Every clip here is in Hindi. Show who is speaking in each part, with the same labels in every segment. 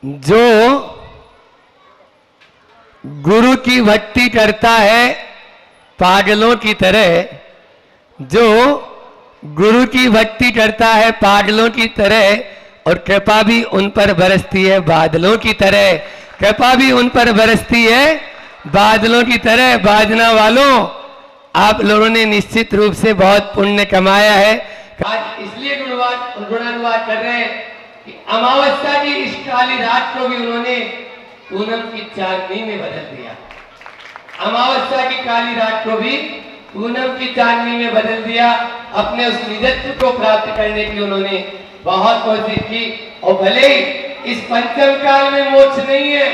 Speaker 1: जो गुरु की भक्ति करता है पागलों की तरह, जो गुरु की भक्ति करता है पागलों की तरह और कृपा भी उन पर बरसती है बादलों की तरह, कृपा भी उन पर बरसती है बादलों की तरह। बाजना वालों, आप लोगों ने निश्चित रूप से बहुत पुण्य कमाया है। आज इसलिए गुणानुवाद कर रहे हैं कि अमावस्या की इस काली रात को भी उन्होंने पूनम की चांदनी में बदल दिया। अमावस्या की काली रात को भी पूनम की चांदनी में बदल दिया। अपने उस निजत्व को प्राप्त करने की उन्होंने बहुत कोशिश की। और भले ही इस पंचम काल में मोक्ष नहीं है,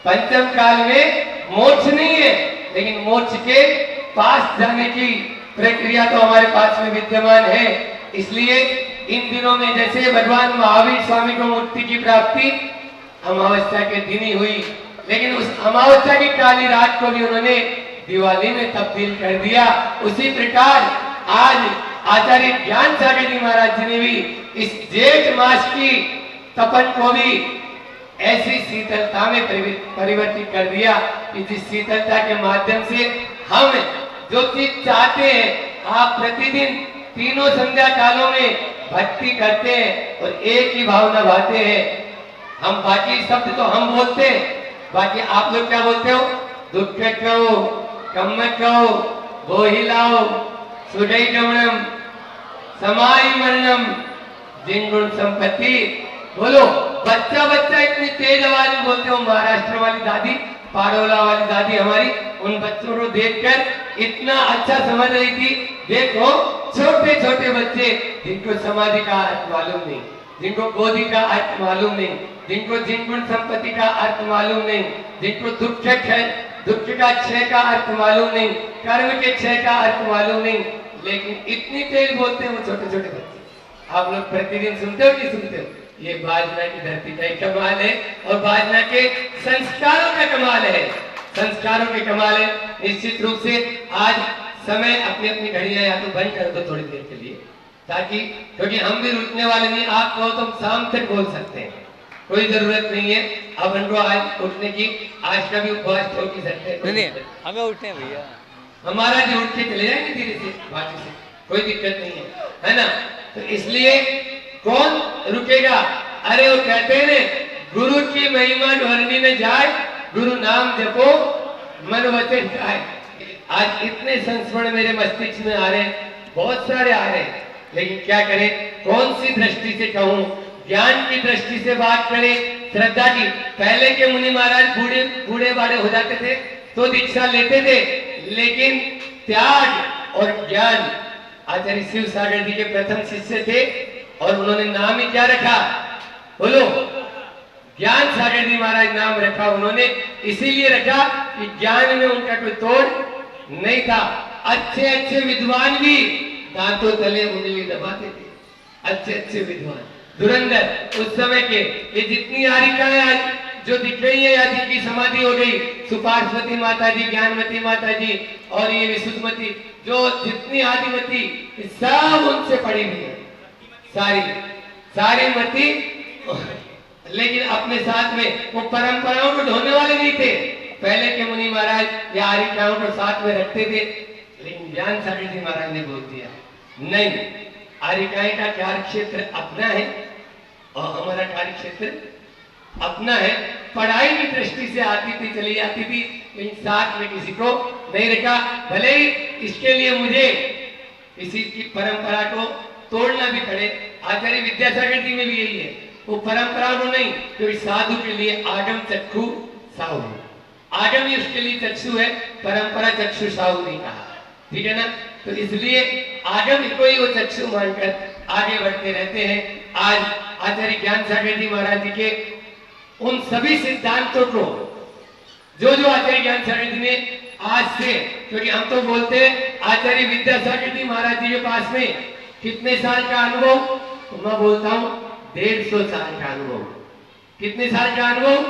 Speaker 1: पंचम काल में मोक्ष नहीं है, लेकिन मोक्ष के पास जाने की प्रक्रिया तो हमारे पास में विद्यमान है। इसलिए इन दिनों में जैसे भगवान महावीर स्वामी को मुक्ति की प्राप्ति अमावस्या के दिन ही हुई, लेकिन उस अमावस्या की काली रात को भी उन्होंने दिवाली में तब्दील कर दिया। उसी प्रकार आज आचार्य ज्ञान सागर जी महाराज जी ने भी इस जेठ मास की तपन को भी ऐसी शीतलता में परिवर्तित कर दिया कि जिस शीतलता के माध्यम से हम जो चीज चाहते हैं, आप प्रतिदिन तीनों संध्या कालों में भक्ति करते हैं और एक ही भावना भाते हैं। हम बाकी शब्द तो हम बोलते हैं, बाकी आप लोग क्या बोलते हो? दुख कहो, कम्मत कहो, बोहिलाओ, सुडई गमनम, समाई मरणम, जिनगुण संपत्ति। बोलो, बच्चा बच्चा इतनी तेज आवाज में बोलते हो। महाराष्ट्र वाली दादी, पारोला वाली दादी हमारी, उन बच्चों को देखकर इतना अच्छा समझ रही थी। देखो, छोटे छोटे बच्चे जिनको समाधि का अर्थ मालूम नहीं, जिनको गोदी का अर्थ मालूम नहीं, जिनको जिनगुण संपत्ति का अर्थ मालूम नहीं, जिनको दुख का क्षय का अर्थ मालूम नहीं, कर्म के क्षय का अर्थ मालूम नहीं, लेकिन इतनी तेज बोलते हैं वो छोटे छोटे बच्चे। आप लोग प्रतिदिन सुनते हो कि सुनते हो? ये बाजना की धरती का एक कमाल है और बाजना के संस्कारों का कमाल है, संस्कारों के कमाल है। निश्चित रूप से आज समय अपनी अपनी घड़ियां या तो बंद कर दो थोड़ी देर के लिए, ताकि, क्योंकि हम भी रुकने वाले नहीं। आप कहो तो हम शाम तक बोल सकते हैं, कोई जरूरत नहीं है। अब उनको आज उठने की, आज का भी उपवास छोड़ ही सकते हैं।
Speaker 2: नहीं, हमें उठने भैया,
Speaker 1: हमारा जो उठ के चले जाएंगे धीरे से बाकी से, कोई दिक्कत नहीं है ना। तो इसलिए कौन रुकेगा? अरे वो कहते हैं गुरु की महिमा ध्वनि में जाए, गुरु नाम जपो मन वचन जाए। आज इतने संस्मरण मेरे मस्तिष्क में आ रहे हैं, बहुत सारे आ रहे हैं, लेकिन क्या करें, कौन सी दृष्टि से कहूं? ज्ञान की दृष्टि से बात करें, श्रद्धा की। पहले के मुनि महाराज बूढ़े बाड़े हो जाते थे तो दीक्षा लेते थे, लेकिन त्याग और ज्ञान, आचार्य शिव सागर जी के प्रथम शिष्य थे और उन्होंने नाम ही क्या रखा? बोलो, ज्ञान सागर जी महाराज नाम रखा उन्होंने। इसीलिए रखा कि ज्ञान में उनका कोई तोड़ नहीं था। अच्छे अच्छे विद्वान भी दांतों तले उंगली दबाते थे, अच्छे अच्छे विद्वान धुरंधर उस समय के। ये जितनी आरिकाएं आज जो दिख रही है या जिनकी समाधि हो गई, सुपार्श्वती माता जी, ज्ञानमती माता जी और ये विशुद्धमती, जो जितनी आदिमती, सब उनसे पड़ी हुई है, सारी मती। लेकिन अपने साथ में वो परंपराओं को ढोने वाले नहीं थे। पहले के मुनि महाराज या आरिकाओं को साथ में रखते थे, लेकिन ज्ञान सागर जी महाराज ने बोल दिया नहीं, आरिकाएं का कार्य क्षेत्र अपना है और हमारा कार्य क्षेत्र अपना है। पढ़ाई की दृष्टि से आती थी, चली जाती थी, लेकिन साथ में किसी को नहीं रखा। भले ही इसके लिए मुझे किसी की परंपरा को तोड़ना भी पड़े। आचार्य विद्यासागर जी में भी यही है, वो परंपरा को नहीं, क्योंकि साधु के लिए आगम चक्षु साहु, आगम ही उसके लिए चक्षु है, परंपरा चक्षु साहु नहीं कहा, ठीक है ना। तो इसलिए आगम को ही वो चक्षु मानकर आगे बढ़ते रहते हैं। आज आचार्य ज्ञान सागर जी महाराज जी के उन सभी सिद्धांतों को जो आचार्य ज्ञान सागर जी ने आज से, क्योंकि हम तो बोलते हैं आचार्य विद्यासागर जी महाराज जी के पास में कितने साल का अनुभव, तो मैं बोलता हूं 150 साल का अनुभव। कितने साल का अनुभव?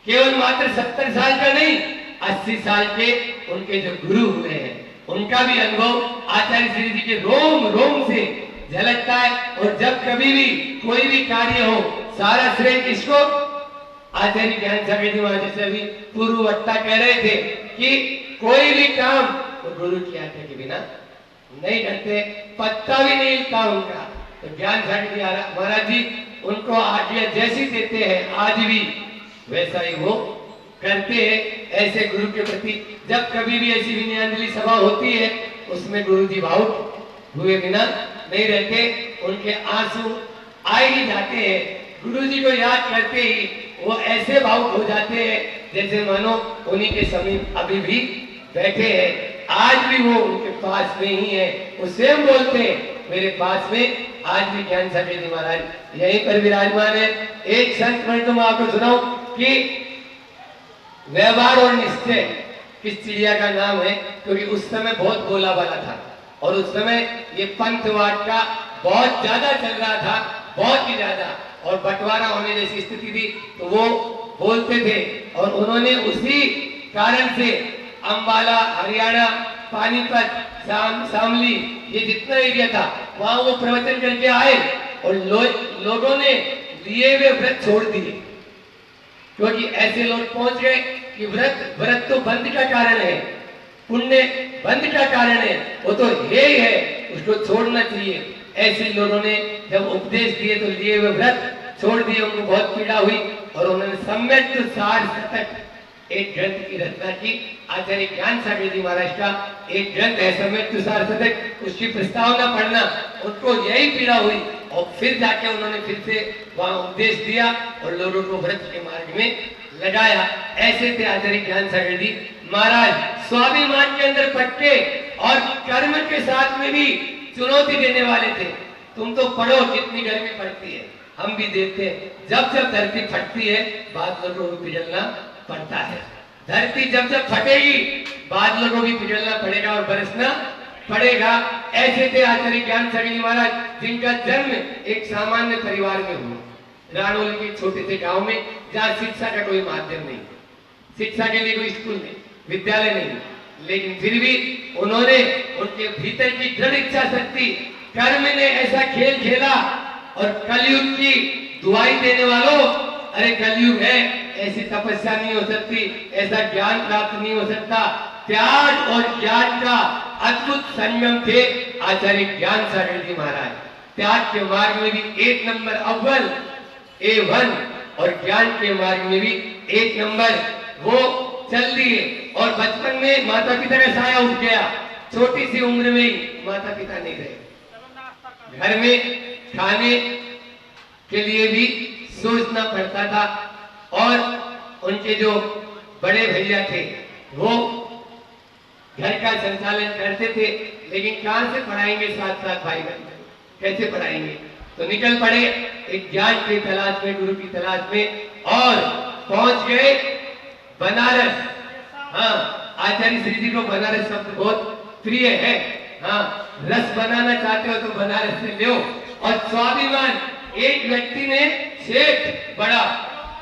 Speaker 1: केवल मात्र 70 साल का नहीं, 80 साल के उनके जो गुरु हुए हैं उनका भी अनुभव आचार्य श्री जी के रोम रोम से झलकता है। और जब कभी भी कोई भी कार्य हो, सारा श्रेय किसको? आचार्य ज्ञान सागर जी महाराज, जैसे अभी पूर्व वक्ता कह रहे थे कि कोई भी काम वो गुरु की आज्ञा के बिना नहीं करते, पत्ता भी नहीं हिलता उनका। तो ज्ञान सागर जी महाराज जी उनको आज्ञा जैसी देते हैं आज भी वैसा ही वो करते हैं। ऐसे गुरु के प्रति जब कभी भी ऐसी विनयाञ्जलि सभा होती है उसमें गुरु जी भावुक हुए बिना नहीं रहते, उनके आंसू आ ही जाते हैं। गुरु जी को याद करते ही वो ऐसे भावुक हो जाते हैं जैसे मानो उन्हीं के समीप अभी भी बैठे हैं। आज भी वो उनके पास में ही है। वो स्वयं बोलते हैं मेरे पास में आज भी ज्ञान सागर जी महाराज यहीं पर विराजमान है। एक संत मैं तुम आपको सुनाऊं कि व्यवहार और निश्चय किस चिड़िया का नाम है, क्योंकि उस समय बहुत बोला वाला था और उस समय ये पंथवाद का बहुत ज्यादा चल रहा था, बहुत ही ज्यादा, और बंटवारा होने जैसी स्थिति थी तो वो बोलते थे। और उन्होंने उसी कारण से अंबाला, हरियाणा, पानीपत, शामली, ये जितना एरिया था वहां वो प्रवचन करके आए और लोगों ने लिए हुए व्रत छोड़ दिए, क्योंकि ऐसे लोग पहुंच गए कि व्रत तो बंद का कारण है, पुण्य बंद का कारण है, वो तो ये ही है, उसको छोड़ना चाहिए। ऐसे लोगों ने जब उपदेश दिए तो लिए हुए व्रत छोड़ दिए, उनको बहुत पीड़ा हुई और उन्होंने सम्यक सार शतक एक ग्रंथ की रचना की। आचार्य ज्ञान सागर जी महाराज का एक ग्रंथ है सम्यक सार शतक, उसकी प्रस्तावना पढ़ना उनको यही पीड़ा हुई और फिर जाके उन्होंने फिर से वहां उपदेश दिया और लोगों को व्रत के मार्ग में लगाया। ऐसे थे आचार्य ज्ञान सागर जी महाराज, स्वाभिमान के अंदर पटके और कर्म के साथ में भी चुनौती देने वाले थे। तुम तो पढ़ो कितनी गर्मी पड़ती है, हम भी देखते हैं जब जब धरती फटती है बादलों को भी पिघलना पड़ता है। धरती जब जब फटेगी बादलों को भी पिघलना पड़ेगा और बरसना पड़ेगा। ऐसे थे आचार्य ज्ञान सागर जी महाराज, जिनका जन्म एक सामान्य परिवार में हुआ, रानोली के छोटे से गांव में, जहाँ शिक्षा का कोई माध्यम नहीं, शिक्षा के लिए कोई स्कूल नहीं, विद्यालय नहीं, लेकिन फिर भी उन्होंने उनके भीतर की दृढ़ इच्छा शक्ति, कर्म ने ऐसा खेल खेला और कलयुग की दुआई देने वालों, अरे कलयुग है, ऐसी तपस्या नहीं हो सकती, ऐसा ज्ञान प्राप्त नहीं हो सकता। त्याग और ज्ञान का अद्भुत संगम थे आचार्य ज्ञान सागर जी महाराज। त्याग के मार्ग में भी एक नंबर अव्वल A1 और ज्ञान के मार्ग में भी एक नंबर वो चल दिए। और बचपन में माता पिता का साया उठ गया, छोटी सी उम्र में ही माता पिता नहीं रहे, घर में खाने के लिए भी सोचना पड़ता था। और उनके जो बड़े भैया थे वो घर का संचालन करते थे, लेकिन कहां से पढ़ाएंगे साथ साथ भाई बहन, कैसे पढ़ाएंगे? तो निकल पड़े एक ज्ञान की तलाश में, गुरु की तलाश में, और पहुंच गए बनारस। हाँ, आचार्य श्री जी को बनारस शब्द बहुत प्रिय है। हाँ, रस बनाना चाहते हो तो बनारस से लो। और स्वाभिमान, एक व्यक्ति ने, सेठ बड़ा,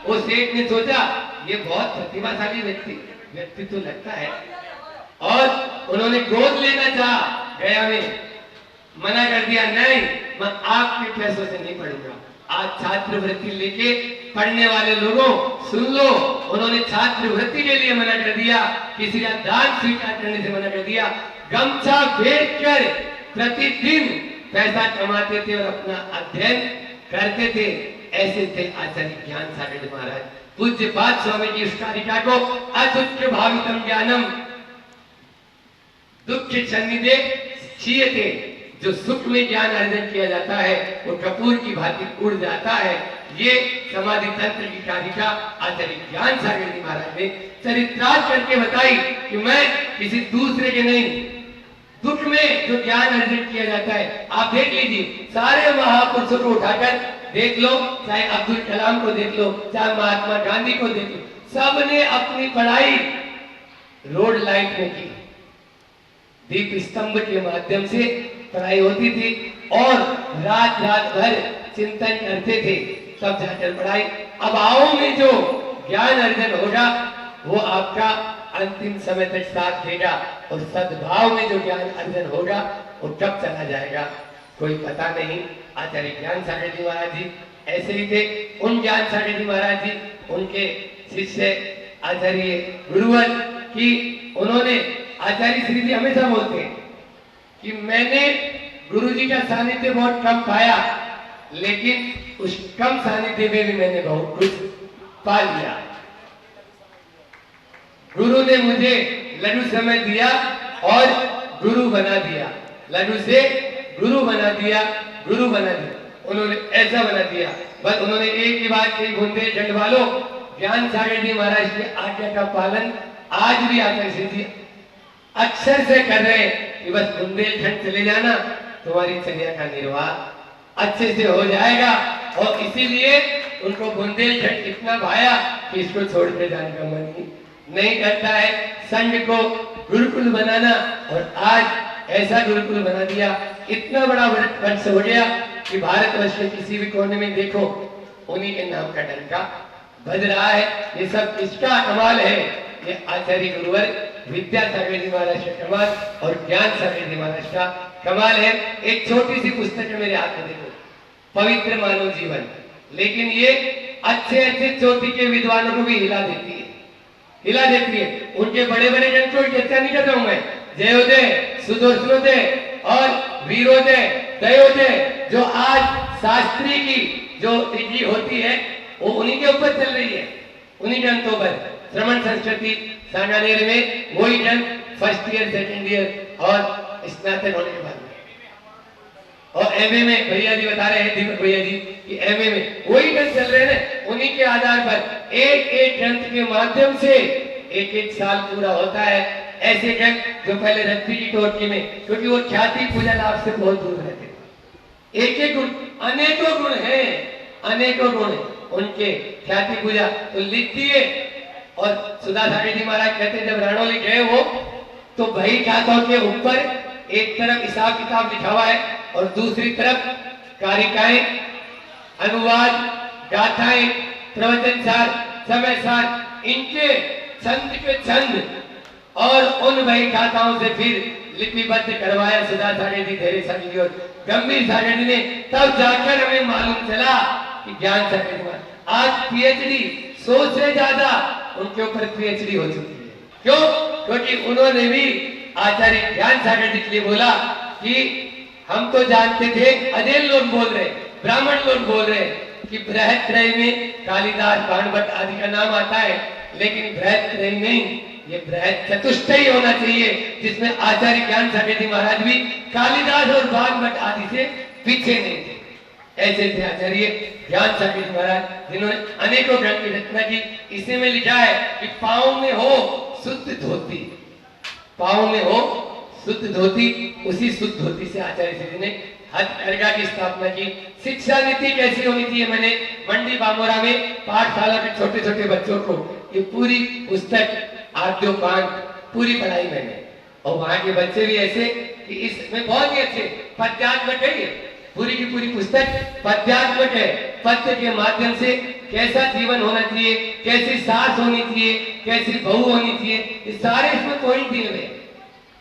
Speaker 1: वो सेठ ने सोचा ये बहुत प्रतिभाशाली व्यक्ति तो लगता है, और उन्होंने गोद लेना चाहा, गया में मना कर दिया, नहीं मैं आपके पैसों से नहीं पढ़ूंगा। आज छात्रवृत्ति लेके पढ़ने वाले लोगों सुन लो, उन्होंने छात्रवृत्ति के लिए मना कर दिया, किसी का दान स्वीकार करने से मना कर दिया। गमछा बेचकर प्रतिदिन पैसा कमाते थे और अपना अध्ययन करते थे। ऐसे थे आचार्य ज्ञान सागर महाराज। पूज्य पाद स्वामी जी उस कारिका को अदुःख भावितम ज्ञानम दुख सन्निधे क्षीयते, जो सुख में ज्ञान अर्जन किया जाता है वो कपूर की भांति उड़ जाता है। ये समाधि तंत्र की कारिका आचार्य ज्ञान सागर जी महाराज ने चरित्रार्थ करके बताई कि मैं किसी दूसरे के नहीं, दुख में जो ज्ञान अर्जन किया जाता है। आप देख लीजिए, सारे महापुरुषों को उठाकर देख लो, चाहे अब्दुल कलाम को देख लो, चाहे महात्मा गांधी को देख लो, सबने अपनी पढ़ाई रोड लाइट में की, दीप स्तंभ के माध्यम से पढ़ाई होती थी और रात रात भर चिंतन करते थे, तब जाकर पढ़ाई। अब आओ में जो ज्ञान अर्जन होगा वो आपका अंतिम समय तक साथ देगा, और सद्भाव में जो ज्ञान अर्जन होगा वो कब चला जाएगा कोई पता नहीं। आचार्य ज्ञान सागर जी महाराज जी ऐसे ही थे। उन ज्ञान सागर जी महाराज जी, उनके शिष्य आचार्य गुरुवर की, उन्होंने आचार्य श्री जी हमेशा बोलते हैं कि मैंने गुरु जी का सानिध्य बहुत कम पाया, लेकिन उस कम सानिध्य में भी मैंने बहुत कुछ पा लिया। गुरु ने मुझे लड्डू समय दिया और गुरु बना दिया, लड्डू से गुरु बना दिया, गुरु बना दिया, उन्होंने ऐसा बना दिया। बस उन्होंने एक ही बात कही, बुंदेलखंड वालों, ज्ञान सागर जी महाराज की आज्ञा का पालन आज भी आचार्य जी अक्षर से कर रहे हैं कि बस बुंदेलखंड चले जाना, तुम्हारी चर्या का निर्वाह अच्छे से हो जाएगा। और इसीलिए उनको बुंदेलखंड इतना भाया कि इसको छोड़ के जाने का मन ही नहीं करता है। संघ को गुरुकुल बनाना, और आज ऐसा गुरुकुल बना दिया, इतना बड़ा वर्ष हो गया कि भारतवर्ष के किसी भी कोने में देखो उन्हीं के नाम का डंका बज रहा है। ये सब किसका कमाल है? ये आचार्य गुरुवर विद्यासागर जी महाराज का कमाल और ज्ञान सागर जी महाराज का कमाल है। एक छोटी सी पुस्तक है मेरे हाथ में, देखो, पवित्र मानव जीवन, लेकिन ये अच्छे अच्छे चोटी के विद्वानों को भी हिला देती है, हिला देती है। उनके बड़े बड़े ग्रंथों की चर्चा नहीं कर रहा हूं मैं, जयोदय, सुदर्शनोदय और वीरोदय, दयोदय, जो आज शास्त्री की जो डिग्री होती है वो उन्हीं के ऊपर चल रही है, उन्हीं ग्रंथों पर। श्रवण संस्कृति सांगानेर में वही ग्रंथ फर्स्ट ईयर, सेकेंड ईयर और स्नातक होने के बाद में, और एमए में भैया जी बता रहे हैं, दीपक भैया जी, कि एमए में वही ग्रंथ चल रहे हैं। उन्हीं के आधार पर एक एक ग्रंथ के माध्यम से एक एक साल पूरा होता है। ऐसे ग्रंथ जो पहले रत्ती की टोटकी में, क्योंकि वो ख्याति पूजा लाभ से बहुत दूर रहते, एक एक गुण, अनेकों गुण हैं, अनेकों गुण उनके ख्याति पूजा तो लिख दिए। और सुधा सागर जी महाराज कहते जब रणौली गए वो, तो बही खातों के ऊपर एक तरफ हिसाब किताब लिखा हुआ है और दूसरी तरफ कारिकाएं, अनुवाद, गाथाएं, प्रवचन सार, समय सार, इनके छंद के छंद, और उन बही खाताओं से फिर लिपिबद्ध करवाया सुधा सागर जी, धैर्य सागर जी और गंभीर सागर जी ने। तब जाकर हमें मालूम चला कि ज्ञान सागर जी आज पीएचडी 100 से ज्यादा उनके ऊपर पीएचडी हो चुकी है। क्यों? क्योंकि उन्होंने भी आचार्य ज्ञान सागर जी के लिए बोला कि हम तो जानते थे, अधेल लोग बोल रहे, ब्राह्मण लोग बोल रहे कि बृहत्त्रय में कालिदास, भागवत आदि का नाम आता है, लेकिन बृहत्त्रय नहीं, ये बृहत चतुष्टय होना चाहिए, जिसमें आचार्य ज्ञान सागर जी महाराज भी कालिदास और भागवत आदि से पीछे नहीं थे। ऐसे थे आचार्य ज्ञान सागर जी महाराज, जिन्होंने अनेकों ग्रंथ की रचना की। इसी में लिखा है कि पाँव में हो शुद्ध धोती, पाँव में हो शुद्ध धोती, उसी शुद्ध धोती से आचार्य जी ने हथकरघा की स्थापना की। शिक्षा नीति कैसी होनी चाहिए, मैंने मंडी बामोरा में पाठशाला के छोटे छोटे बच्चों को ये पूरी पुस्तक आद्योपांत पूरी पढ़ाई मैंने, और वहां के बच्चे भी ऐसे कि इसमें बहुत ही अच्छे पद्यात्मक है, ये पूरी की पूरी पुस्तक पद्यात्मक है। पद्य के माध्यम से कैसा जीवन होना चाहिए, कैसी सास होनी चाहिए, कैसी बहू होनी चाहिए, ये सारे इसमें पॉइंट दिए हुए,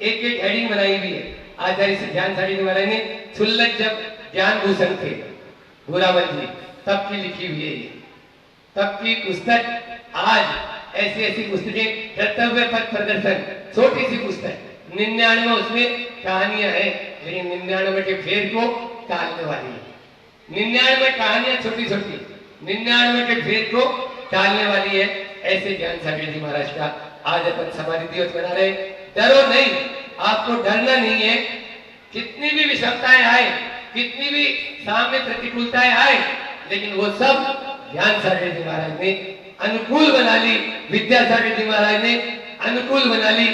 Speaker 1: एक एक हेडिंग बनाई हुई है। आचार्य से ज्ञान सागर जी महाराज ने छुल्लक जब ज्ञान भूषण थे बुरावल जी, तब की लिखी हुई है ये, तब की पुस्तक। आज ऐसी ऐसी पुस्तकें, कर्तव्य पथ प्रदर्शन, छोटी सी पुस्तक, 99 उसमें कहानियां हैं, लेकिन 99 के फेर को टालने वाली है। 99 कहानियां छोटी छोटी, 99 के फेर को टालने वाली है। ऐसे ज्ञान सागर जी महाराज का आज अपन समाधि दिवस मना रहे। डरो नहीं, आपको डरना नहीं है। कितनी भी विषमताएं आए, कितनी भी सामने प्रतिकूलताएं आए, लेकिन वो सब ज्ञान सागर जी महाराज ने अनुकूल बना ली, विद्यासागर जी महाराज ने अनुकूल बना ली।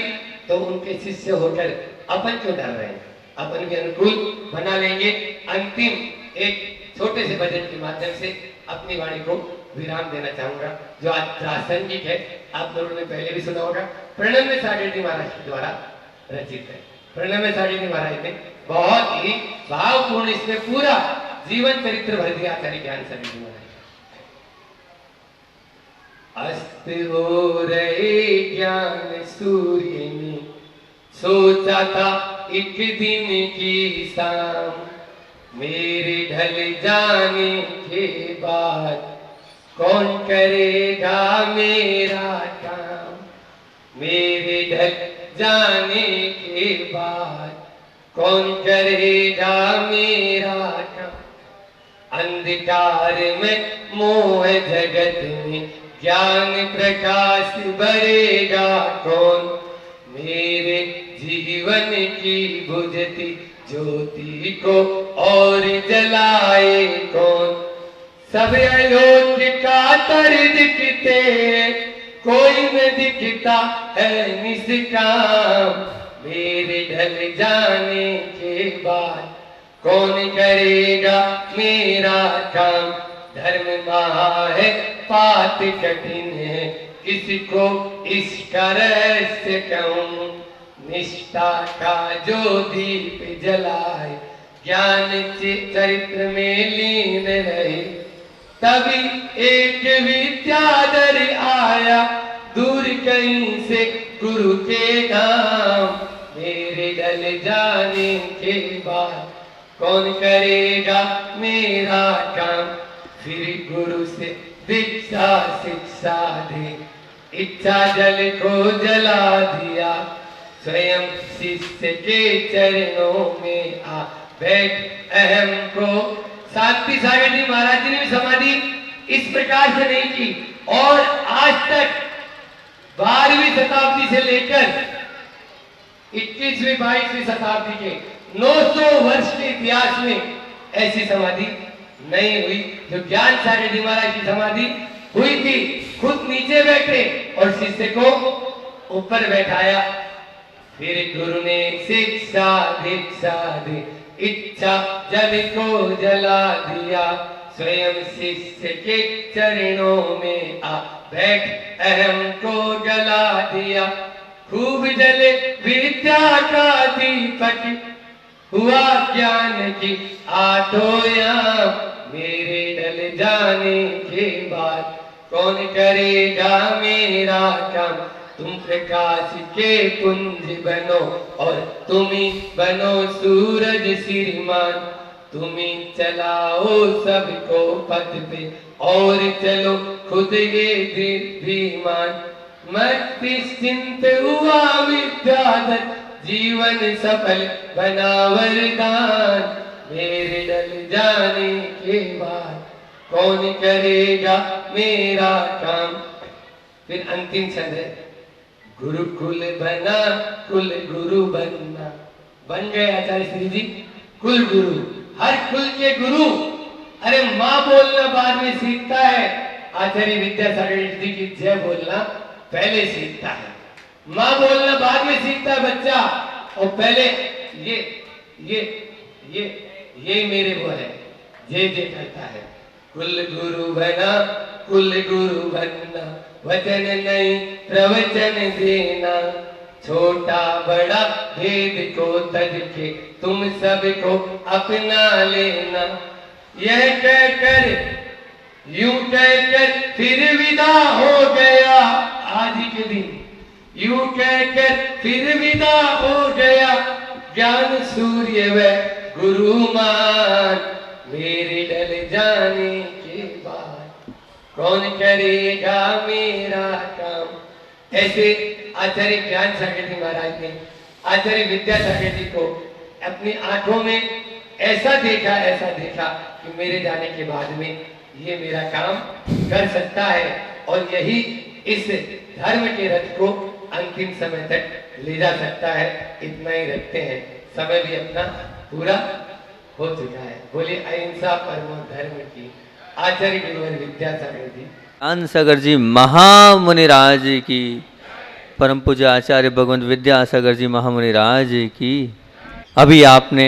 Speaker 1: तो उनके शिष्य होकर अपन क्यों डर रहे हैं, अपन भी अनुकूल बना लेंगे। अंतिम एक छोटे से भजन के माध्यम से अपनी वाणी को विराम देना चाहूंगा, जो आज प्रासंगिक है। आप लोगों ने पहले भी सुना होगा, प्रणम्य सागर जी महाराज के द्वारा रचित है। प्रणम्य सागर जी महाराज ने बहुत ही भावपूर्ण इसमें पूरा जीवन चरित्र भर दिया आचार्य ज्ञान सागर जी महाराज। अस्त हो रहे ज्ञान सूर्य ने, सोचा था एक दिन की शाम, मेरे ढल जाने के बाद कौन करेगा मेरा काम, मेरे ढल जाने के बाद कौन करेगा मेरा काम। अंधकार में मोह जगत में ज्ञान प्रकाश भरेगा कौन, मेरे जीवन की बुझती ज्योति को और जलाए कौन। सब अयोध्या का तर दिखते कोई न दिखता है निष्काम, मेरे ढल जाने के बाद कौन करेगा मेरा काम। धर्म महा है पात कठिन है किसको इसका रहस्य कहूं, निष्ठा का जो दीप जलाए ज्ञान चरित्र में लीन रहे। तभी एक विद्याधर आया दूर कहीं से गुरु के धाम, मेरे ढल जाने के बाद कौन करेगा मेरा काम। फिर गुरु से दीक्षा शिक्षा दे इच्छा जल को जला दिया, स्वयं शिष्य के चरणों में आ बैठ अहम को। शांति सागर जी महाराज जी ने भी समाधि इस प्रकार से नहीं की, और आज तक 12वीं शताब्दी से लेकर 21वीं 22वीं शताब्दी के 900 वर्ष के इतिहास में ऐसी समाधि नहीं हुई। जो ज्ञान सागर जी महाराज की समाधि हुई थी, खुद नीचे बैठे और शिष्य को ऊपर बैठाया। फिर गुरु ने शिक्षा दीक्षा दी इच्छा जल को जला दिया, स्वयं शिष्य के चरणों में आ बैठ अहम को जला दिया। खूब जले विद्या का दीपक हुआ ज्ञान की आटोयाम, मेरे ढल जाने के बाद कौन करेगा मेरा काम। तुम प्रकाश के पुंज बनो और तुम ही बनो सूरज श्रीमान, तुम ही चलाओ सबको पथ पे और चलो खुद ये धीमान। मत चिंत हुआ विद्याधर जीवन सफल बना वरदान, मेरे ढल जाने के बाद कौन करेगा मेरा काम। फिर अंतिम छंद है गुरुकुल बना कुल गुरु बनना। बन गए आचार्य श्री जी कुल गुरु, हर कुल के गुरु। अरे माँ बोलना बाद में सीखता है, आचार्य विद्यासागर जी की जय बोलना पहले सीखता है। माँ बोलना बाद में सीखता है बच्चा, और पहले ये मेरे वो है जे करता है। कुल गुरु बना कुल गुरु बनना, वचन नहीं प्रवचन देना, छोटा बड़ा भेद को तज के तुम सबको अपना लेना। यह कहकर यूं कहकर फिर विदा हो गया आज के दिन, यूं कहकर फिर विदा हो गया ज्ञान सूर्य व गुरुमान, मेरे ढल जाने के बाद कौन करेगा मेरा काम। ऐसे आचार्य ज्ञान सागर जी महाराज ने आचार्य विद्यासागर जी को अपनी आंखों में ऐसा देखा कि मेरे जाने के बाद में ये मेरा काम कर सकता है, और यही इस धर्म के रथ को अंतिम समय तक ले जा सकता है। इतना ही रखते हैं, समय भी अपना पूरा हो चुका है। बोलिए अहिंसा परमो धर्म की। आचार्य गुरुवर विद्यासागर जी,
Speaker 2: ज्ञान सागर जी महामुनि राज की, परम पूज्य आचार्य भगवंत विद्यासागर जी महामुनि राज की। अभी आपने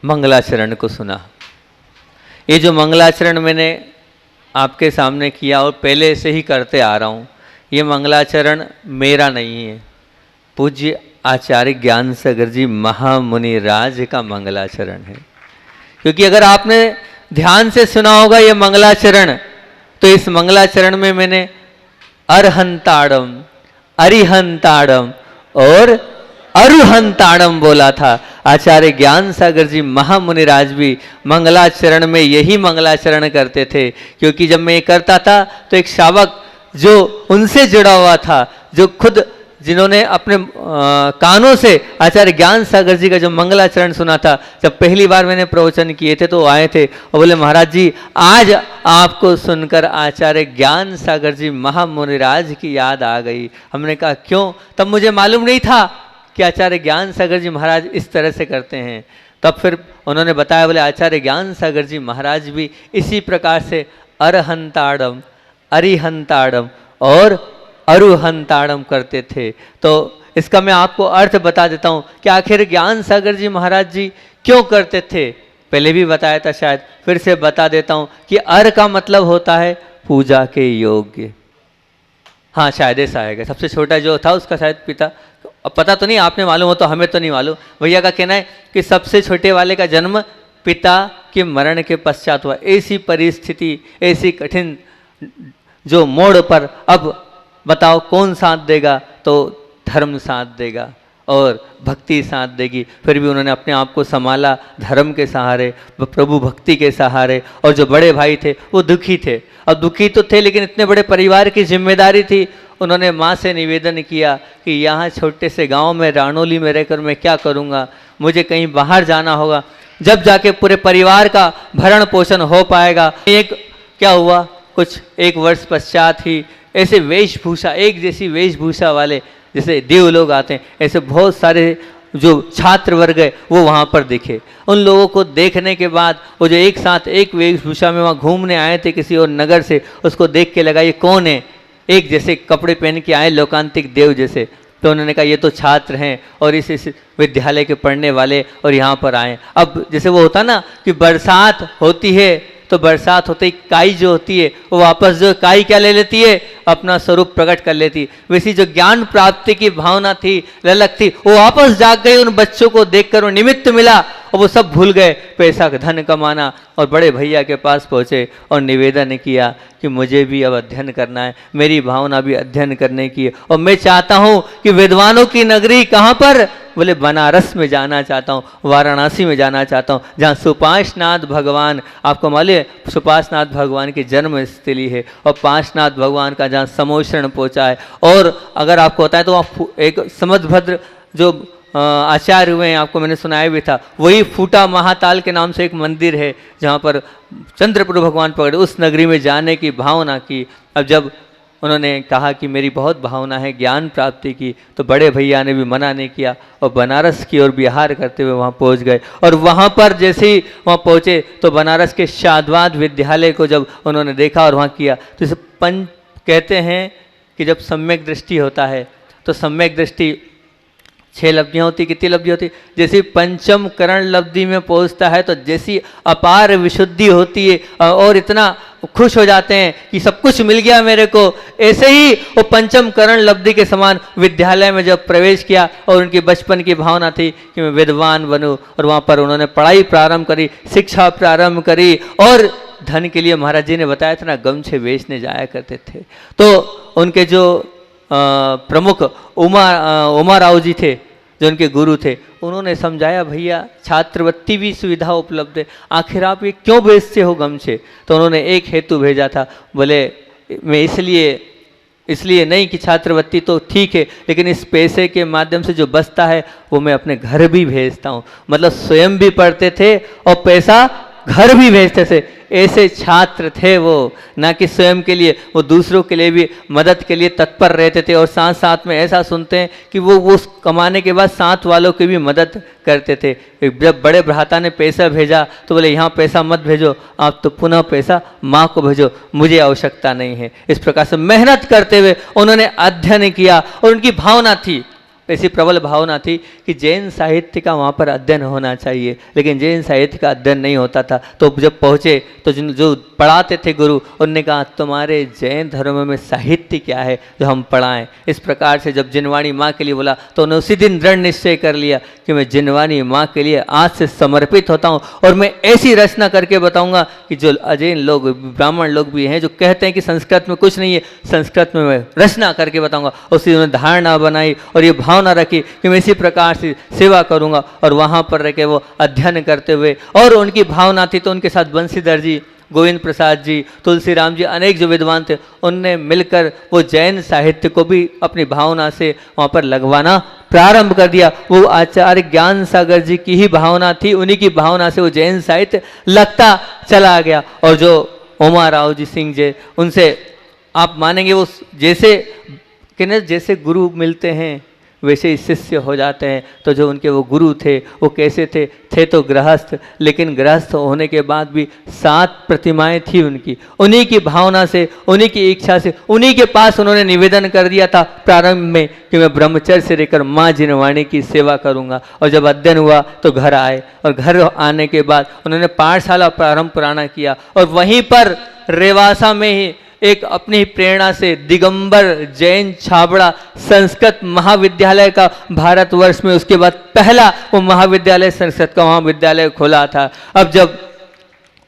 Speaker 2: मंगलाचरण को सुना। ये जो मंगलाचरण मैंने आपके सामने किया और पहले से ही करते आ रहा हूँ, ये मंगलाचरण मेरा नहीं है, पूज्य आचार्य ज्ञान सागर जी महामुनि राज का मंगलाचरण है। क्योंकि अगर आपने ध्यान से सुना होगा ये मंगलाचरण, तो इस मंगलाचरण में मैंने अरहंताड़म, अरिहंताड़म और अरुहंताड़म बोला था। आचार्य ज्ञान सागर जी महामुनिराज भी मंगलाचरण में यही मंगलाचरण करते थे, क्योंकि जब मैं ये करता था तो एक शावक जो उनसे जुड़ा हुआ था, जो खुद जिन्होंने अपने कानों से आचार्य ज्ञान सागर जी का जो मंगलाचरण सुना था, जब पहली बार मैंने प्रवचन किए थे तो आए थे और बोले महाराज जी आज आपको सुनकर आचार्य ज्ञान सागर जी महामुनिराज की याद आ गई। हमने कहा क्यों? तब मुझे मालूम नहीं था कि आचार्य ज्ञान सागर जी महाराज इस तरह से करते हैं। तब फिर उन्होंने बताया, बोले आचार्य ज्ञान सागर जी महाराज भी इसी प्रकार से अरहंताड़म, अरिहंताड़म और अरुहंताड़म करते थे। तो इसका मैं आपको अर्थ बता देता हूँ कि आखिर ज्ञान सागर जी महाराज जी क्यों करते थे। पहले भी बताया था, शायद फिर से बता देता हूँ कि अर का मतलब होता है पूजा के योग्य। हाँ शायद ऐसा आएगा। सबसे छोटा जो था उसका शायद पिता, अब पता तो नहीं, आपने मालूम हो तो हमें तो नहीं मालूम। भैया का कहना है कि सबसे छोटे वाले का जन्म पिता के मरण के पश्चात हुआ। ऐसी परिस्थिति, ऐसी कठिन जो मोड़ पर अब बताओ कौन साथ देगा? तो धर्म साथ देगा और भक्ति साथ देगी। फिर भी उन्होंने अपने आप को संभाला धर्म के सहारे, प्रभु भक्ति के सहारे। और जो बड़े भाई थे वो दुखी थे। अब दुखी तो थे लेकिन इतने बड़े परिवार की जिम्मेदारी थी। उन्होंने माँ से निवेदन किया कि यहाँ छोटे से गांव में रानोली में रहकर मैं क्या करूँगा, मुझे कहीं बाहर जाना होगा, जब जाके पूरे परिवार का भरण पोषण हो पाएगा। एक क्या हुआ, कुछ एक वर्ष पश्चात ही ऐसे वेशभूषा, एक जैसी वेशभूषा वाले जैसे देव लोग आते हैं, ऐसे बहुत सारे जो छात्र वर्ग है वो वहाँ पर दिखे। उन लोगों को देखने के बाद वो जो एक साथ एक वेशभूषा में वहाँ घूमने आए थे किसी और नगर से, उसको देख के लगा ये कौन है, एक जैसे कपड़े पहन के आए लोकांतिक देव जैसे। तो उन्होंने कहा ये तो छात्र हैं और इस विद्यालय के पढ़ने वाले और यहाँ पर आए। अब जैसे वो होता ना कि बरसात होती है तो बरसात होते ही काई जो होती है वो वापस जो काई क्या ले लेती है, अपना स्वरूप प्रकट कर लेती। वैसी जो ज्ञान प्राप्ति की भावना थी, ललक थी, वो वापस जाग गई। उन बच्चों को देखकर वो निमित्त मिला और वो सब भूल गए पैसा धन कमाना, और बड़े भैया के पास पहुँचे और निवेदन किया कि मुझे भी अब अध्ययन करना है, मेरी भावना भी अध्ययन करने की है और मैं चाहता हूँ कि विद्वानों की नगरी कहाँ पर, बोले बनारस में जाना चाहता हूँ, वाराणसी में जाना चाहता हूँ, जहाँ सुपाशनाथ भगवान, आपको मालूम है सुपाशनाथ भगवान की जन्म स्थली है और पाशनाथ भगवान का जहाँ समोषण पहुँचा है। और अगर आपको होता है तो वहाँ एक समदभद्र जो आचार्य हुए हैं, आपको मैंने सुनाया भी था, वही फूटा महाताल के नाम से एक मंदिर है जहाँ पर चंद्रप्रभु भगवान पकड़े। उस नगरी में जाने की भावना की। अब जब उन्होंने कहा कि मेरी बहुत भावना है ज्ञान प्राप्ति की, तो बड़े भैया ने भी मना नहीं किया और बनारस की ओर विहार करते हुए वहाँ पहुँच गए। और वहाँ पर जैसे ही वहाँ पहुँचे तो बनारस के शाद्वाद विद्यालय को जब उन्होंने देखा और वहाँ किया, तो इसे कहते हैं कि जब सम्यक दृष्टि होता है तो सम्यक दृष्टि 6 लब्धियाँ होती, कितनी लब्धि होती, जैसी पंचम करण लब्धि में पहुँचता है तो जैसी अपार विशुद्धि होती है और इतना खुश हो जाते हैं कि सब कुछ मिल गया मेरे को। ऐसे ही वो पंचम करण लब्धि के समान विद्यालय में जब प्रवेश किया और उनकी बचपन की भावना थी कि मैं विद्वान बनूं, और वहाँ पर उन्होंने पढ़ाई प्रारंभ करी, शिक्षा प्रारंभ करी। और धन के लिए महाराज जी ने बताया था ना, गमछे बेचने जाया करते थे। तो उनके जो प्रमुख उमा राव जी थे, जो उनके गुरु थे, उन्होंने समझाया भैया छात्रवृत्ति भी सुविधा उपलब्ध है, आखिर आप ये क्यों बेचते हो गमछे। तो उन्होंने एक हेतु भेजा था, बोले मैं इसलिए नहीं कि छात्रवृत्ति तो ठीक है, लेकिन इस पैसे के माध्यम से जो बचता है वो मैं अपने घर भी भेजता हूँ। मतलब स्वयं भी पढ़ते थे और पैसा घर भी भेजते थे। ऐसे छात्र थे वो, ना कि स्वयं के लिए, वो दूसरों के लिए भी मदद के लिए तत्पर रहते थे। और साथ साथ में ऐसा सुनते हैं कि वो उस कमाने के बाद साथ वालों की भी मदद करते थे। जब बड़े भ्राता ने पैसा भेजा तो बोले यहाँ पैसा मत भेजो, आप तो पुनः पैसा माँ को भेजो, मुझे आवश्यकता नहीं है। इस प्रकार से मेहनत करते हुए उन्होंने अध्ययन किया और उनकी भावना थी, ऐसी प्रबल भावना थी कि जैन साहित्य का वहाँ पर अध्ययन होना चाहिए, लेकिन जैन साहित्य का अध्ययन नहीं होता था। तो जब पहुँचे तो जो पढ़ाते थे गुरु, उन्होंने कहा तुम्हारे जैन धर्म में साहित्य क्या है जो हम पढ़ाएं। इस प्रकार से जब जिनवाणी माँ के लिए बोला तो उन्होंने उसी दिन दृढ़ निश्चय कर लिया कि मैं जिनवाणी माँ के लिए आज से समर्पित होता हूँ और मैं ऐसी रचना करके बताऊँगा कि जो अजैन लोग, ब्राह्मण लोग भी हैं जो कहते हैं कि संस्कृत में कुछ नहीं है, संस्कृत में मैं रचना करके बताऊँगा। उसी उन्होंने धारणा बनाई और ये भावना भावना रखी कि मैं इसी प्रकार से सेवा करूँगा। और वहाँ पर रह के वो अध्ययन करते हुए, और उनकी भावना थी तो उनके साथ बंसीधर जी, गोविंद प्रसाद जी, तुलसीराम जी, अनेक जो विद्वान थे, उनने मिलकर वो जैन साहित्य को भी अपनी भावना से वहाँ पर लगवाना प्रारंभ कर दिया। वो आचार्य ज्ञान सागर जी की ही भावना थी, उन्हीं की भावना से वो जैन साहित्य लगता चला गया। और जो उमा राव जी सिंह जी, उनसे आप मानेंगे वो जैसे कि जैसे गुरु मिलते हैं वैसे ही शिष्य हो जाते हैं। तो जो उनके वो गुरु थे वो कैसे थे तो गृहस्थ, लेकिन गृहस्थ होने के बाद भी 7 प्रतिमाएं थी उनकी। उन्हीं की भावना से, उन्हीं की इच्छा से, उन्हीं के पास उन्होंने निवेदन कर दिया था प्रारंभ में कि मैं ब्रह्मचर्य से रहकर माँ जिनवाणी की सेवा करूँगा। और जब अध्ययन हुआ तो घर आए, और घर आने के बाद उन्होंने पाठशाला प्रारंभ कराना किया। और वहीं पर रेवासा में ही एक अपनी प्रेरणा से दिगंबर जैन छाबड़ा संस्कृत महाविद्यालय का भारतवर्ष में उसके बाद पहला वो महाविद्यालय संस्कृत का महाविद्यालय खोला था। अब जब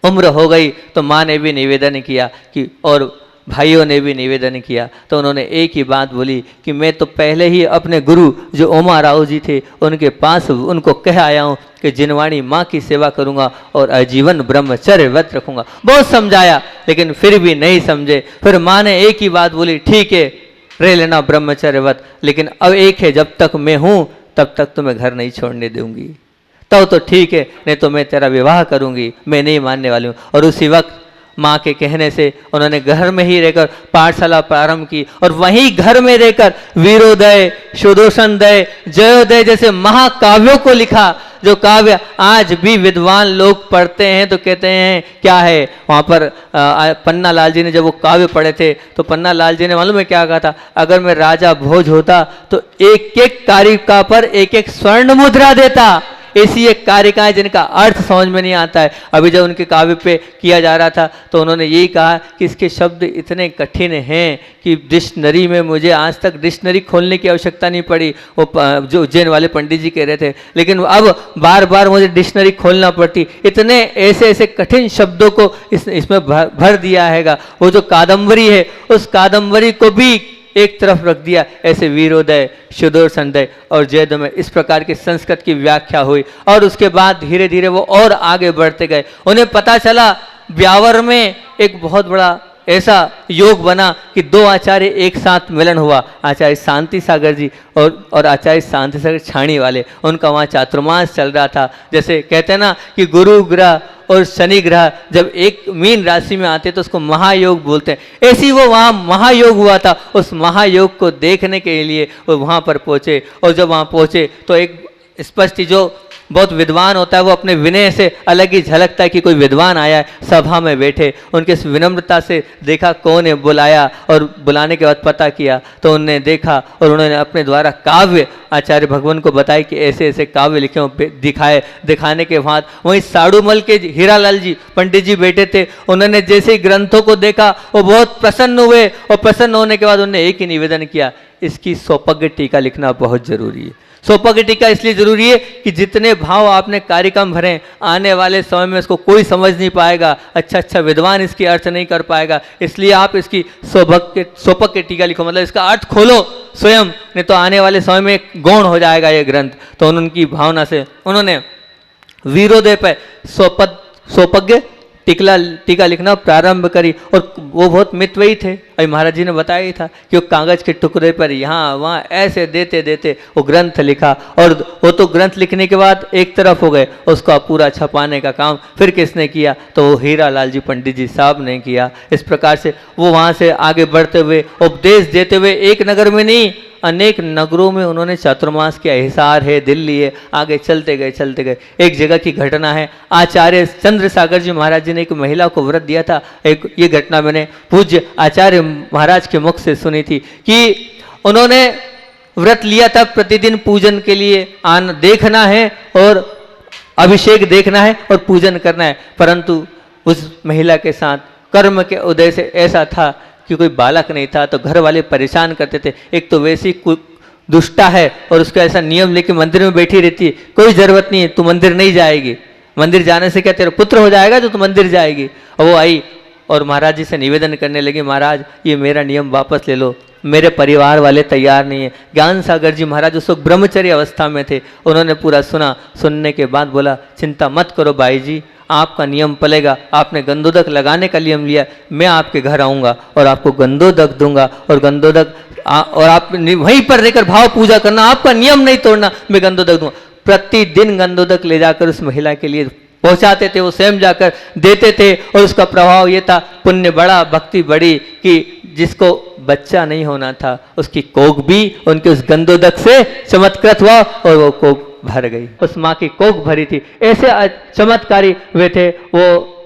Speaker 2: उम्र हो गई तो माँ ने भी निवेदन किया कि, और भाइयों ने भी निवेदन किया, तो उन्होंने एक ही बात बोली कि मैं तो पहले ही अपने गुरु जो उमा राव जी थे उनके पास उनको कह आया हूँ कि जिनवाणी माँ की सेवा करूँगा और आजीवन ब्रह्मचर्य व्रत रखूँगा। बहुत समझाया लेकिन फिर भी नहीं समझे। फिर माँ ने एक ही बात बोली, ठीक है रह लेना ब्रह्मचर्य व्रत, लेकिन अब एक है, जब तक मैं हूँ तब तक तुम्हें घर नहीं छोड़ने दूंगी। तो ठीक है, नहीं तो मैं तेरा विवाह करूँगी, मैं नहीं मानने वाली हूँ। और उसी वक्त माँ के कहने से उन्होंने घर में ही रहकर पाठशाला प्रारंभ की। और वहीं घर में रहकर वीरोदय, सुदर्शनोदय, जयोदय जैसे महाकाव्यों को लिखा, जो काव्य आज भी विद्वान लोग पढ़ते हैं तो कहते हैं क्या है। वहाँ पर पन्ना लाल जी ने जब वो काव्य पढ़े थे तो पन्ना लाल जी ने मालूम है क्या कहा था, अगर मैं राजा भोज होता तो एक एक कारिका पर एक एक स्वर्ण मुद्रा देता। ऐसी एक कारिकाएं जिनका अर्थ समझ में नहीं आता है। अभी जब उनके काव्य पे किया जा रहा था तो उन्होंने यही कहा कि इसके शब्द इतने कठिन हैं कि डिक्शनरी में मुझे आज तक डिक्शनरी खोलने की आवश्यकता नहीं पड़ी। वो जो उज्जैन वाले पंडित जी कह रहे थे, लेकिन अब बार बार मुझे डिक्शनरी खोलना पड़ती, इतने ऐसे ऐसे कठिन शब्दों को इसमें भर दिया हैगा। वो जो कादम्बरी है उस कादम्बरी को भी एक तरफ रख दिया। ऐसे वीरोदय, सुदर्शनोदय और जयोदय में इस प्रकार की संस्कृत की व्याख्या हुई। और उसके बाद धीरे धीरे वो और आगे बढ़ते गए। उन्हें पता चला ब्यावर में एक बहुत बड़ा ऐसा योग बना कि 2 आचार्य एक साथ मिलन हुआ, आचार्य शांति सागर जी और आचार्य शांति सागर छाणी वाले। उनका वहाँ चातुर्मास चल रहा था। जैसे कहते हैं ना कि गुरु ग्रह और शनि ग्रह जब एक मीन राशि में आते तो उसको महायोग बोलते हैं। ऐसी वो वहाँ महायोग हुआ था। उस महायोग को देखने के लिए वो वहाँ पर पहुँचे। और जब वहाँ पहुँचे तो एक स्पष्ट, जो बहुत विद्वान होता है वो अपने विनय से अलग ही झलकता है कि कोई विद्वान आया है, सभा में बैठे। उनके विनम्रता से देखा कौन है, बुलाया, और बुलाने के बाद पता किया तो उन्होंने देखा और उन्होंने अपने द्वारा काव्य आचार्य भगवान को बताया कि ऐसे ऐसे काव्य लिखे दिखाए। दिखाने के बाद वहीं साड़ूमल के हीरालाल जी पंडित जी बैठे थे। उन्होंने जैसे ही ग्रंथों को देखा वो बहुत प्रसन्न हुए, और प्रसन्न होने के बाद उन्होंने एक ही निवेदन किया, इसकी सौपज्ञ टीका लिखना बहुत जरूरी है। सौपज्ञ टीका इसलिए जरूरी है कि जितने भाव आपने कार्यक्रम भरे, आने वाले समय में इसको कोई समझ नहीं पाएगा, अच्छा विद्वान इसकी अर्थ नहीं कर पाएगा। इसलिए आप इसकी सौपज्ञ टीका लिखो, मतलब इसका अर्थ खोलो स्वयं, नहीं तो आने वाले समय में गौण हो जाएगा ये ग्रंथ। तो उनकी भावना से उन्होंने वीरोदय पर सौपज्ञ टीका लिखना प्रारंभ करी। और वो बहुत मितव्ययी थे। अभी महाराज जी ने बताया ही था कि वो कागज के टुकड़े पर यहाँ वहाँ ऐसे देते देते वो ग्रंथ लिखा। और वो तो ग्रंथ लिखने के बाद एक तरफ हो गए, उसका पूरा छपाने का काम फिर किसने किया, तो वो हीरालाल जी पंडित जी साहब ने किया। इस प्रकार से वो वहाँ से आगे बढ़ते हुए उपदेश देते हुए एक नगर में नहीं अनेक नगरों में उन्होंने चातुर्मास किया। हिसार है, दिल्ली है, आगे चलते गए। एक जगह की घटना है, आचार्य चंद्र सागर जी महाराज जी ने एक महिला को व्रत दिया था। ये घटना मैंने पूज्य आचार्य महाराज के मुख से सुनी थी कि उन्होंने व्रत लिया था प्रतिदिन पूजन के लिए देखना है और अभिषेक देखना है और पूजन करना है। परंतु उस महिला के साथ कर्म के उदय से ऐसा था कि कोई बालक नहीं था, तो घर वाले परेशान करते थे। एक तो वैसी दुष्टा है और उसका ऐसा नियम लेके मंदिर में बैठी रहती है, कोई जरूरत नहीं है, तू मंदिर नहीं जाएगी, मंदिर जाने से क्या तेरा पुत्र हो जाएगा जो तू मंदिर जाएगी। और वो आई और महाराज जी से निवेदन करने लगी, महाराज ये मेरा नियम वापस ले लो, मेरे परिवार वाले तैयार नहीं है। ज्ञान सागर जी महाराज उस वक्त ब्रह्मचर्य अवस्था में थे, उन्होंने पूरा सुना। सुनने के बाद बोला, चिंता मत करो भाई जी, आपका नियम पलेगा, आपने गंधोदक लगाने का नियम लिया, मैं आपके घर आऊँगा और आपको गंधोदक दूंगा, और गंधोदक और आप वहीं पर रहकर भाव पूजा करना, आपका नियम नहीं तोड़ना, मैं गंधोदक दूंगा। प्रतिदिन गंधोदक ले जाकर उस महिला के लिए पहुंचाते थे, वो स्वयं जाकर देते थे, और उसका प्रभाव ये था, पुण्य बड़ा, भक्ति बड़ी, कि जिसको बच्चा नहीं होना था उसकी कोख भी उनके उस गंधोदक से चमत्कृत हुआ और वो कोख भर गई, उस माँ की कोख भरी थी। ऐसे चमत्कारी वे थे। वो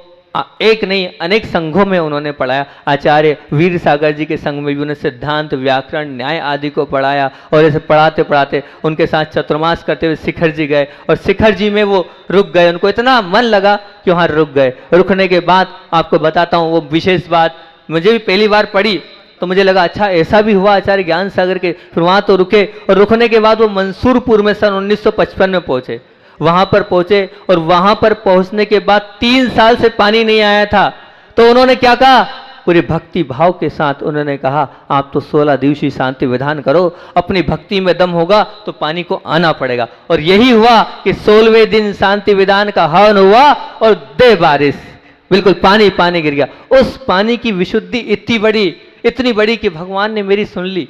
Speaker 2: एक नहीं अनेक संघों में उन्होंने पढ़ाया। आचार्य वीर सागर जी के संघ में भी उन्होंने सिद्धांत, व्याकरण, न्याय आदि को पढ़ाया, और ऐसे पढ़ाते पढ़ाते उनके साथ चतुर्मास करते हुए शिखर जी गए, और शिखर जी में वो रुक गए। उनको इतना मन लगा कि वहाँ रुक गए। रुकने के बाद आपको बताता हूँ वो विशेष बात, मुझे भी पहली बार पढ़ी तो मुझे लगा अच्छा ऐसा भी हुआ आचार्य ज्ञान सागर के। फिर वहाँ तो रुके, और रुकने के बाद वो मंसूरपुर में सन 1955 में पहुँचे। वहां पर पहुंचे, और वहां पर पहुंचने के बाद 3 साल से पानी नहीं आया था। तो उन्होंने क्या कहा, पूरे भक्ति भाव के साथ उन्होंने कहा, आप तो 16 दिवसीय शांति विधान करो, अपनी भक्ति में दम होगा तो पानी को आना पड़ेगा। और यही हुआ कि 16वें दिन शांति विधान का हवन हुआ और दे बारिश, बिल्कुल पानी पानी गिर गया। उस पानी की विशुद्धि इतनी बड़ी कि भगवान ने मेरी सुन ली,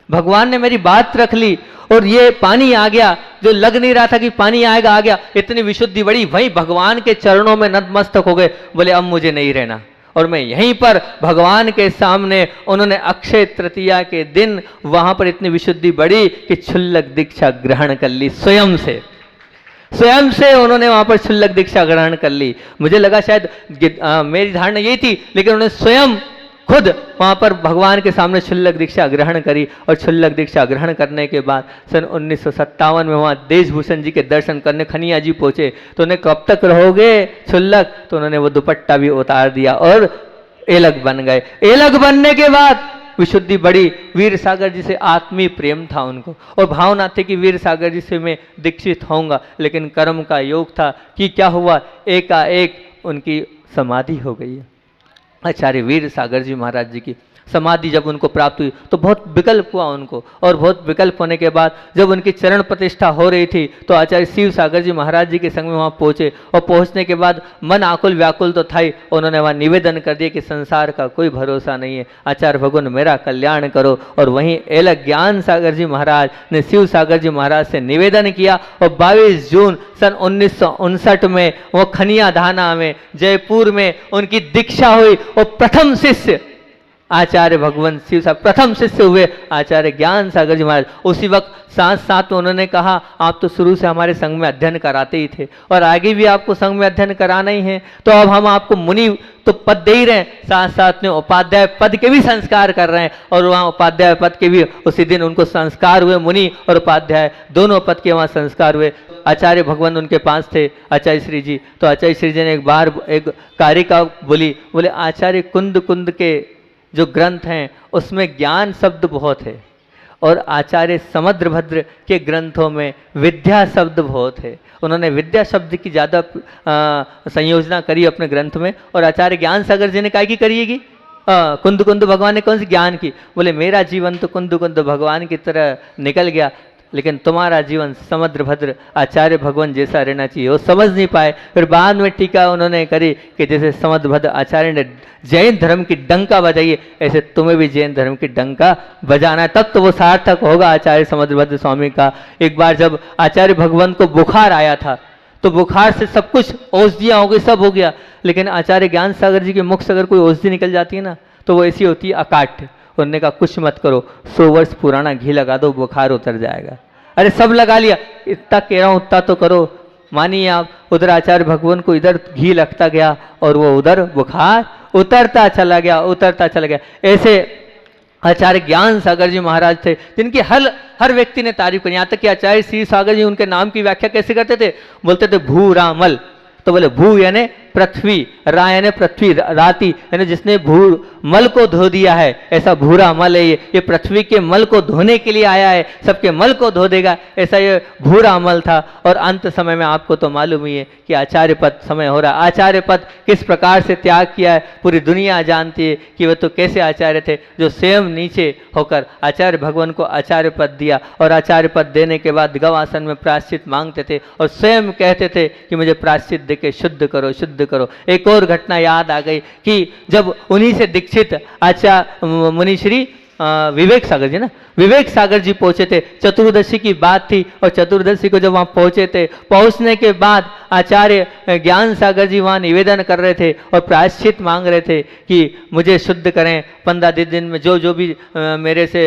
Speaker 2: भगवान ने मेरी बात रख ली, और ये पानी आ गया जो लग नहीं रहा था कि पानी आएगा, आ गया। इतनी विशुद्धि बड़ी, वहीं भगवान के चरणों में नतमस्तक हो गए। बोले अब मुझे नहीं रहना, और मैं यहीं पर भगवान के सामने, उन्होंने अक्षय तृतीया के दिन वहां पर इतनी विशुद्धि बड़ी कि क्षुल्लक दीक्षा ग्रहण कर ली। स्वयं से उन्होंने वहां पर क्षुल्लक दीक्षा ग्रहण कर ली। मुझे लगा शायद मेरी धारणा यही थी, लेकिन उन्होंने स्वयं खुद वहां पर भगवान के सामने क्षुल्लक दीक्षा ग्रहण करी। और क्षुल्लक दीक्षा ग्रहण करने के बाद सन 1957 में वहां देशभूषण जी के दर्शन करने खनिया जी पहुंचे। तो उन्हें कब तक रहोगे क्षुल्लक, तो उन्होंने वो दुपट्टा भी उतार दिया और एलग बन गए। एलग बनने के बाद विशुद्धि बड़ी, वीर सागर जी से आत्मीय प्रेम था उनको, और भावना थी कि वीर सागर जी से मैं दीक्षित होऊंगा। लेकिन कर्म का योग था कि क्या हुआ, एकाएक उनकी समाधि हो गई है। आचार्य वीर सागर जी महाराज जी की समाधि जब उनको प्राप्त हुई तो बहुत विकल्प हुआ उनको, और बहुत विकल्प होने के बाद जब उनकी चरण प्रतिष्ठा हो रही थी तो आचार्य शिव सागर जी महाराज जी के संग में वहाँ पहुँचे। और पहुँचने के बाद मन आकुल व्याकुल तो था ही, उन्होंने वहाँ निवेदन कर दिया कि संसार का कोई भरोसा नहीं है, आचार्य भगवान मेरा कल्याण करो। और वहीं एलग ज्ञान सागर जी महाराज ने शिव सागर जी महाराज से निवेदन किया, और 22 जून सन 1959 में वो खनिया धाना में जयपुर में उनकी दीक्षा हुई, और प्रथम शिष्य आचार्य भगवंत शिव साहब प्रथम शिष्य हुए आचार्य ज्ञान सागर जी महाराज। उसी वक्त साथ साथ में उन्होंने कहा, आप तो शुरू से हमारे संघ में अध्ययन कराते ही थे और आगे भी आपको संघ में अध्ययन कराना ही है, तो अब हम आपको मुनि तो पद दे ही रहे हैं, साथ साथ में उपाध्याय पद के भी संस्कार कर रहे हैं। और वहाँ उपाध्याय पद के भी उसी दिन उनको संस्कार हुए, मुनि और उपाध्याय दोनों पद के वहाँ संस्कार हुए। आचार्य भगवान उनके पास थे, आचार्य श्री जी। तो आचार्य श्री जी ने एक बार एक कारिका बोले आचार्य कुंद कुंद के जो ग्रंथ हैं उसमें ज्ञान शब्द बहुत है, और आचार्य समुद्रभद्र के ग्रंथों में विद्या शब्द बहुत है। उन्होंने विद्या शब्द की ज़्यादा संयोजना करी अपने ग्रंथ में। और आचार्य ज्ञान सागर जी ने काय की करिएगी, कुंद कुंद भगवान ने कौन सी ज्ञान की। बोले मेरा जीवन तो कुंद कुंद भगवान की तरह निकल गया, लेकिन तुम्हारा जीवन समुद्रभद्र आचार्य भगवान जैसा रहना चाहिए। वो समझ नहीं पाए। फिर बाद में टीका उन्होंने करी कि जैसे समुद्रभद्र आचार्य ने जैन धर्म की डंका बजाई, ऐसे तुम्हें भी जैन धर्म की डंका बजाना है, तब तो वो सार्थक होगा आचार्य समुद्रभद्र स्वामी का। एक बार जब आचार्य भगवान को बुखार आया था तो बुखार से सब कुछ औषधियाँ हो गई, सब हो गया, लेकिन आचार्य ज्ञान सागर जी के मुख से अगर कोई औषधि निकल जाती है ना तो वो ऐसी होती है अकाट्य। उन्होंने कहा कुछ मत करो, 100 वर्ष पुराना घी लगा दो, बुखार उतर जाएगा। अरे सब लगा लिया, इतना कह रहा हूँ उतना तो करो। मानिए आप, उधर आचार्य भगवान को इधर घी लगता गया और वो उधर बुखार उतरता चला गया। ऐसे आचार्य ज्ञान सागर जी महाराज थे जिनकी हर व्यक्ति ने तारीफ करी। यहाँ तक कि आचार्य श्री सागर जी उनके नाम की व्याख्या कैसे करते थे, बोलते थे भू रामल। तो बोले भू यानी पृथ्वी, रा यानी पृथ्वी, राति यानी जिसने मल को धो दिया है, ऐसा भूरा मल है ये पृथ्वी के मल को धोने के लिए आया है, सबके मल को धो देगा, ऐसा ये भूरा मल था। और अंत समय में आपको तो मालूम ही है कि आचार्य पद समय हो रहा है। आचार्य पद किस प्रकार से त्याग किया है पूरी दुनिया जानती है कि वह तो कैसे आचार्य थे, जो स्वयं नीचे होकर आचार्य भगवान को आचार्य पद दिया, और आचार्य पद देने के बाद गौ आसन में प्रायश्चित मांगते थे और स्वयं कहते थे कि मुझे प्रायश्चित देके शुद्ध करो, शुद्ध करो। एक और घटना याद आ गई कि जब उन्हीं से दीक्षित आचार्य मुनि श्री विवेक सागर जी, ना विवेक सागर जी पहुंचे थे, चतुर्दशी की बात थी, और चतुर्दशी को जब वहां पहुंचे थे, पहुंचने के बाद आचार्य ज्ञान सागर जी वहां निवेदन कर रहे थे और प्रायश्चित मांग रहे थे कि मुझे शुद्ध करें, 15 दिन में जो भी मेरे से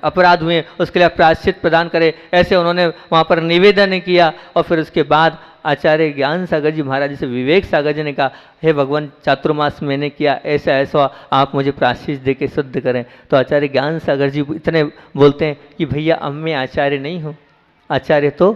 Speaker 2: अपराध हुए उसके लिए प्रायश्चित प्रदान करें, ऐसे उन्होंने वहां पर निवेदन किया। और फिर उसके बाद आचार्य ज्ञान सागर जी महाराज जी से विवेक सागर जी ने कहा, हे भगवान चातुर्मास मैंने किया, ऐसा ऐसा आप मुझे प्रायश्चित दे के शुद्ध करें। तो आचार्य ज्ञान सागर जी इतने बोलते हैं कि भैया अब मैं आचार्य नहीं हूँ, आचार्य तो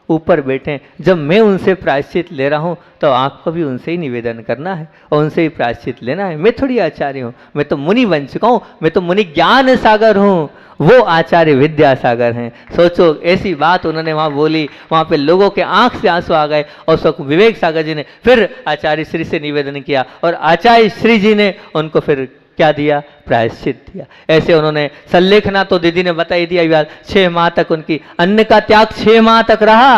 Speaker 2: ऊपर बैठे हैं, जब मैं उनसे प्रायश्चित ले रहा हूँ तो आपको भी उनसे ही निवेदन करना है और उनसे ही प्रायश्चित लेना है। मैं थोड़ी आचार्य हूँ, मैं तो मुनि बन चुका हूँ, मैं तो मुनि ज्ञान सागर हूँ, वो आचार्य विद्या सागर हैं। सोचो ऐसी बात उन्होंने वहाँ बोली, वहाँ पे लोगों के आंख से आंसू आ गए। और सो विवेक सागर जी ने फिर आचार्य श्री से निवेदन किया और आचार्य श्री जी ने उनको फिर क्या दिया, प्रायश्चित दिया। ऐसे उन्होंने संलेखना तो दीदी ने बता ही दिया, 6 माह तक उनकी अन्न का त्याग 6 माह तक रहा,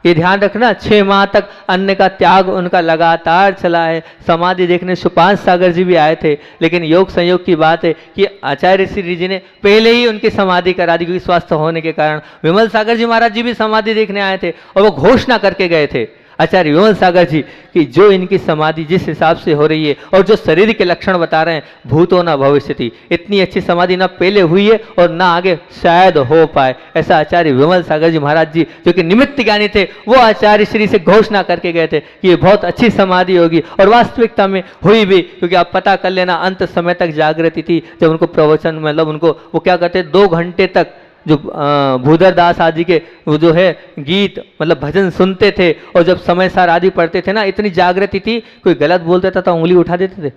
Speaker 2: ये ध्यान रखना, 6 माह तक अन्न का त्याग उनका लगातार चला है। समाधि देखने सुपांश सागर जी भी आए थे, लेकिन योग संयोग की बात है कि आचार्य श्री जी ने पहले ही उनकी समाधि करा दी, क्योंकि स्वस्थ होने के कारण। विमल सागर जी महाराज जी भी समाधि देखने आए थे और वो घोषणा करके गए थे आचार्य विमल सागर जी कि जो इनकी समाधि जिस हिसाब से हो रही है और जो शरीर के लक्षण बता रहे हैं, भूतो न भविष्यति, इतनी अच्छी समाधि ना पहले हुई है और ना आगे शायद हो पाए। ऐसा आचार्य विमल सागर जी महाराज जी जो कि निमित्त ज्ञानी थे, वो आचार्य श्री से घोषणा करके गए थे कि ये बहुत अच्छी समाधि होगी, और वास्तविकता में हुई भी। क्योंकि आप पता कर लेना, अंत समय तक जागृति थी। जब उनको प्रवचन मतलब उनको वो क्या कहते 2 घंटे तक जो भूधर दास आदि के वो जो है गीत मतलब भजन सुनते थे, और जब समय सार आदि पढ़ते थे ना, इतनी जागृति थी, कोई गलत बोलता था तो उंगली उठा देते थे,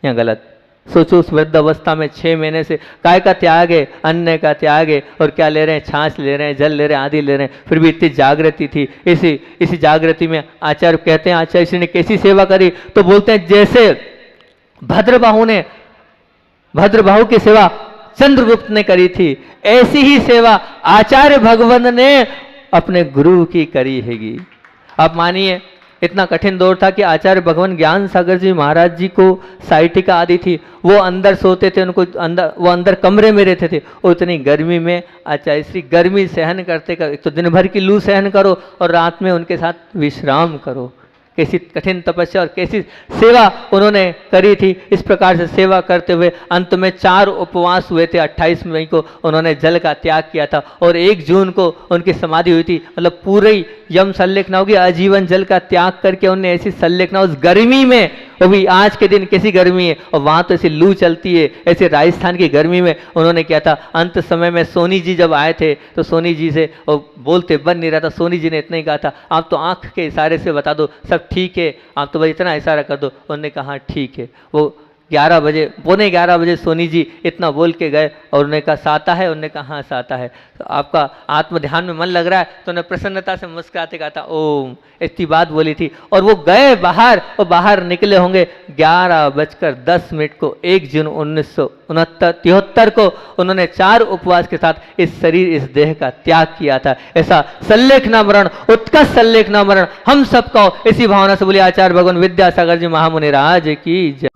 Speaker 2: यहाँ गलत। सोचो उस वृद्ध अवस्था में 6 महीने से काय का त्याग है, अन्न का त्याग है, और क्या ले रहे हैं, छाछ ले रहे हैं, जल ले रहे हैं, आदि ले रहे हैं, फिर भी इतनी जागृति थी। इसी जागृति में आचार्य कहते हैं, आचार्य श्री ने कैसी सेवा करी, तो बोलते हैं जैसे भद्रबाहु की सेवा चंद्रगुप्त ने करी थी, ऐसी ही सेवा आचार्य भगवान ने अपने गुरु की करी हैगी। आप मानिए इतना कठिन दौर था कि आचार्य भगवान ज्ञान सागर जी महाराज जी को साइटिका आदि थी, वो अंदर सोते थे, उनको अंदर कमरे में रहते थे। और इतनी गर्मी में आचार्य श्री गर्मी सहन करते एक तो दिन भर की लू सहन करो और रात में उनके साथ विश्राम करो। कैसी कठिन तपस्या और कैसी सेवा उन्होंने करी थी। इस प्रकार से सेवा करते हुए अंत में 4 उपवास हुए थे। 28 मई को उन्होंने जल का त्याग किया था और 1 जून को उनकी समाधि हुई थी। मतलब पूरी यम संलेखना होगी, आजीवन जल का त्याग करके उन्होंने ऐसी संलेखना उस गर्मी में, वो भी आज के दिन कैसी गर्मी है और वहाँ तो ऐसी लू चलती है, ऐसे राजस्थान की गर्मी में उन्होंने किया था। अंत समय में सोनी जी जब आए थे तो सोनी जी से वो बोलते बन नहीं रहा था, सोनी जी ने इतना ही कहा था, आप तो आंख के इशारे से बता दो सब ठीक है, आप तो बस इतना इशारा कर दो। उन्होंने कहा ठीक है। वो 11 बजे, पौने 11 बजे सोनी जी इतना बोल के गए और उन्होंने कहा साता है, उन्होंने कहा हाँ साता है। तो आपका आत्म ध्यान में मन लग रहा है, तो उन्होंने प्रसन्नता से मुस्कुराते कहा था ओम, इतनी बात बोली थी। और वो गए बाहर और बाहर निकले होंगे 11:10 को 1 जून 1973 को उन्होंने 4 उपवास के साथ इस शरीर इस देह का त्याग किया था। ऐसा संलेखना मरण, उत्कर्ष संलेखना मरण हम सबको इसी भावना से बोले आचार्य भगवान विद्यासागर जी महामुनि राज की जय।